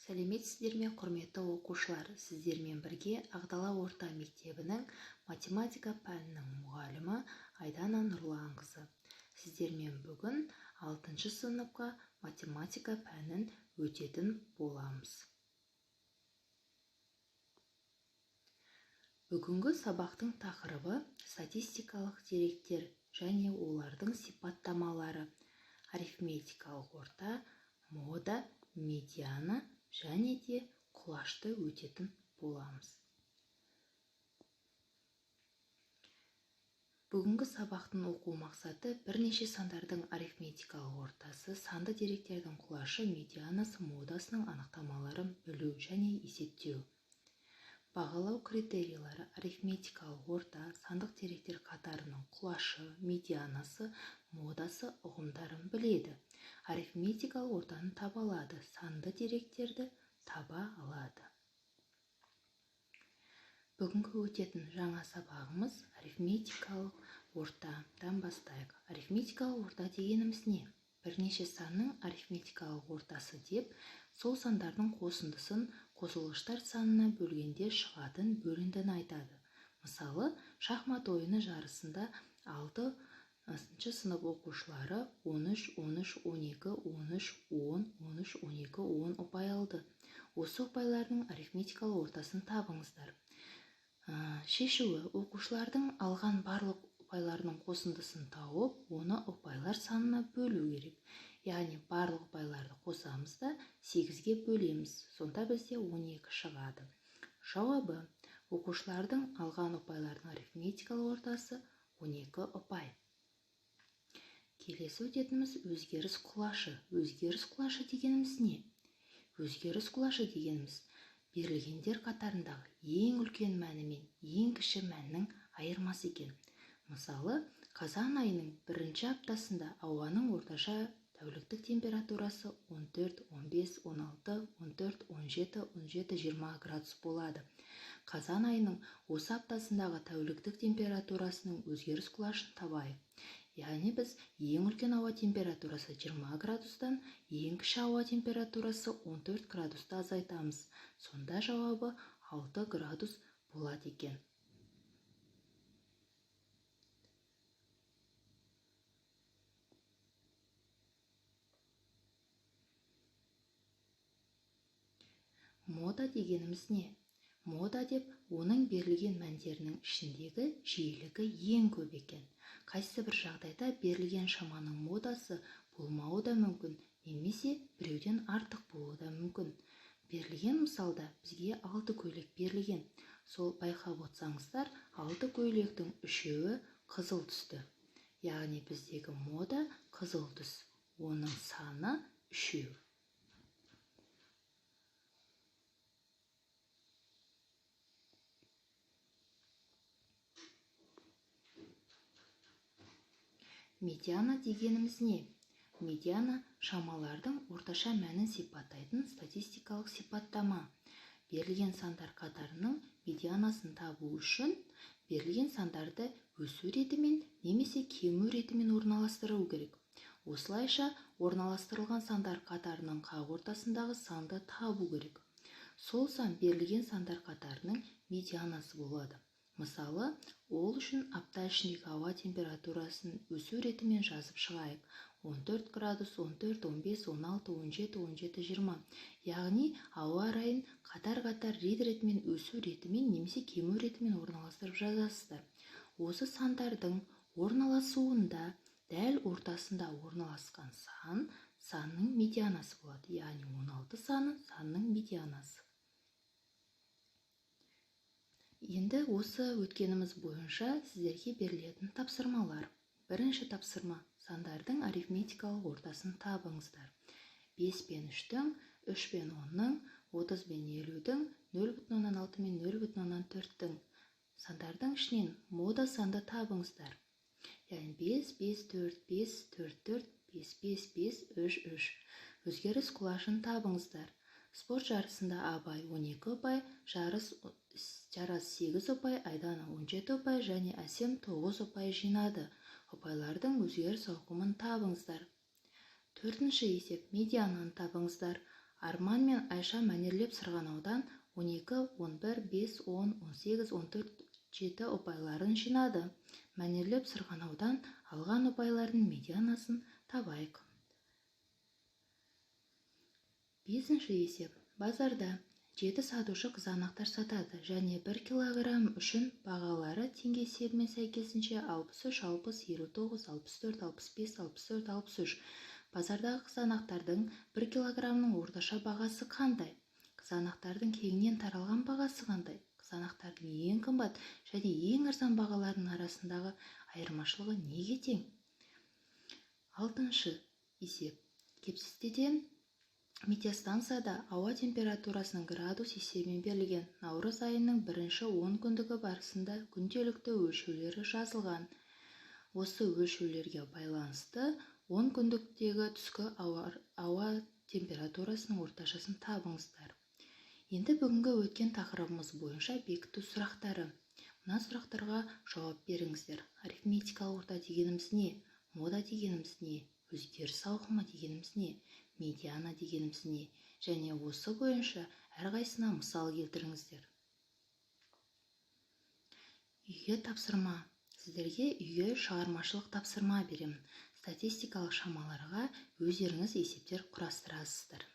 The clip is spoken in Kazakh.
Сәлеметсіздер ме, құрметті оқушылар? Сіздермен бірге Ағдала орта мектебінің математика пәнінің мұғалімі Айдана Нұрланқызы. Сіздермен бүгін 6 сыныпқа математика пәнін өтетін боламыз. Бүгінгі сабақтың тақырыбы статистикалық деректер және олардың сипаттамалары, арифметикалық орта, мода, медиана және де құлашты өтетін боламыз. Бүгінгі сабақтың оқу мақсаты бірнеше сандардың арифметикалық ортасы, санды деректердің құлашы, медианасы, модасының анықтамаларын білу және есептеу. Бағалау критерийлері: арифметикалық орта, сандық деректер қатарының құлашы, медианасы, модасы ұғымдарын біледі. Арифметикалық ортаны таба алады, санды деректерді таба алады. Бүгінгі өтетін жаңа сабағымыз арифметикалық ортадан бастайық. Арифметикалық орта дегеніміз не? Бірнеше санның арифметикалық ортасы деп, сол сандардың қосындысын қосылғыштар санына бөлгенде шығатын бөліндіні айтады. Мысалы, шахмат ойыны жарысында 6 сынып оқушылары 13, 13, 12, 13, 10, 13, 12, 10 ұпай алды. Осы ұпайлардың арифметикалық ортасын табыңыздар. Шешуі: оқушылардың алған барлық ұпайларының қосындысын тауып, оны ұпайлар санына бөлу керек. Яғни барлық ұпайларды қосамыз да 8-ге бөлеміз. Сонда бізде 12 шығады. Жауабы: оқушылардың алған ұпайлардың арифметикалық ортасы 12 ұпай. Келесі өтетініміз өзгеріс құлашы. Өзгеріс құлашы дегеніміз не? Өзгеріс құлашы дегеніміз берілгендер қатарындағы ең үлкен мәні мен ең кіші мәннің айырмасы екен. Мысалы, қазан айының 1-ші аптасында ауаның орташа тәуліктік температурасы 14, 15, 16, 14, 17, 17, 20 градус болады. Қазан айының осы аптасындағы тәуліктік температурасының өзгеріс құлашын табайық. Яғни біз ең үлкен ауа температурасы 20 градустан ең кіші ауа температурасы 14 градусты азайтамыз. Сонда жауабы 6 градус болады екен. Мода дегеніміз не? Мода деп, оның берілген мәндерінің ішіндегі жиілігі ең көп екен. Қайсы бір жағдайда берілген шаманың модасы болмауы да мүмкін, немесе біреуден артық болуы да мүмкін. Берілген мысалда бізге 6 көйлек берілген. Сол байқап отсаңыздар, 6 көйлектің 3-еуі қызыл түсті. Яғни біздегі мода қызыл түс. Оның саны 3. Медиана дегеніміз не? Медиана шамалардың орташа мәнін сипаттайтын статистикалық сипаттама. Берілген сандар қатарының медианасын табу үшін берілген сандарды өсу ретімен немесе кему ретімен орналастыру керек. Осылайша орналастырылған сандар қатарының қақ ортасындағы санды табу керек. Сол сан берілген сандар қатарының медианасы болады. Мысалы, ол үшін апта ішіндегі ауа температурасын өсу ретімен жазып шығайық. 14 градус, 14, 15, 16, 17, 17, 20. Яғни ауа райын қатар-қатар рет-ретімен өсу ретімен немесе кему ретімен орналастырып жазасыздар. Осы сандардың орналасуында дәл ортасында орналасқан санның медианасы болады. Яғни 16 саны санның медианасы. Енді осы өткеніміз бойынша сіздерге берілетін тапсырмалар. Бірінші тапсырма: сандардың арифметикалық ортасын табыңыздар. 5 пен 3-тің, 3 пен 10-ның, 30 пен 50-дің, 0,6 мен 0,4-тің. Сандардың ішінен мода санды табыңыздар. Яғни 5, 5, 4, 5, 4, 4, 5, 5, 5, 3, 3. Өзгеріс құлашын табыңыздар. Спорт жарысында Абай 12 ұпай, Жарас 8 ұпай, Айдана 17 ұпай және Әсем 9 ұпай жинады. Ұпайлардың өзгеріс ауқымын табыңыздар. Төртінші есеп: медиананы табыңыздар. Арман мен Айша мәнерлеп сырғанаудан 12, 11, 5, 10, 18, 14, 7 ұпайларын жинады. Мәнерлеп сырғанаудан алған ұпайлардың медианасын табайық. 5-ші есеп. Базарда 7 сатушы қызанақтар сатады және 1 килограмм үшін бағалары теңге есебімен сәйкесінше 63, 60, 29, 64, 65, 64, 63. Базардағы қызанақтардың 1 килограммның орташа бағасы қандай? Қызанақтардың кеңінен таралған бағасы қандай? Қызанақтардың ең қымбат және ең арзан бағаларының арасындағы айырмашылығы неге тең? 6-шы есеп. Кепсіздеден метеостанцияда ауа температурасының градус есебімен берілген. Наурыз айының 1-ші 10 күндігі барысында күнделікті өлшеулері жазылған. Осы өлшеулерге байланысты 10 күндіктегі түскі ауа температурасының орташасын табыңыздар. Енді бүгінгі өткен тақырыбымыз бойынша бекіту сұрақтары. Мына сұрақтарға жауап беріңіздер. Арифметикалық орта дегеніміз не? Мода дегеніміз не? Өзгеріс ауқымы дегеніміз не? Медиана дегеніміз не? Және осы бойынша әрқайсына мысал келтіріңіздер. Үйге тапсырма. Сіздерге үйге шығармашылық тапсырма беремін. Статистикалық шамаларға өздеріңіз есептер құрастырасыздар.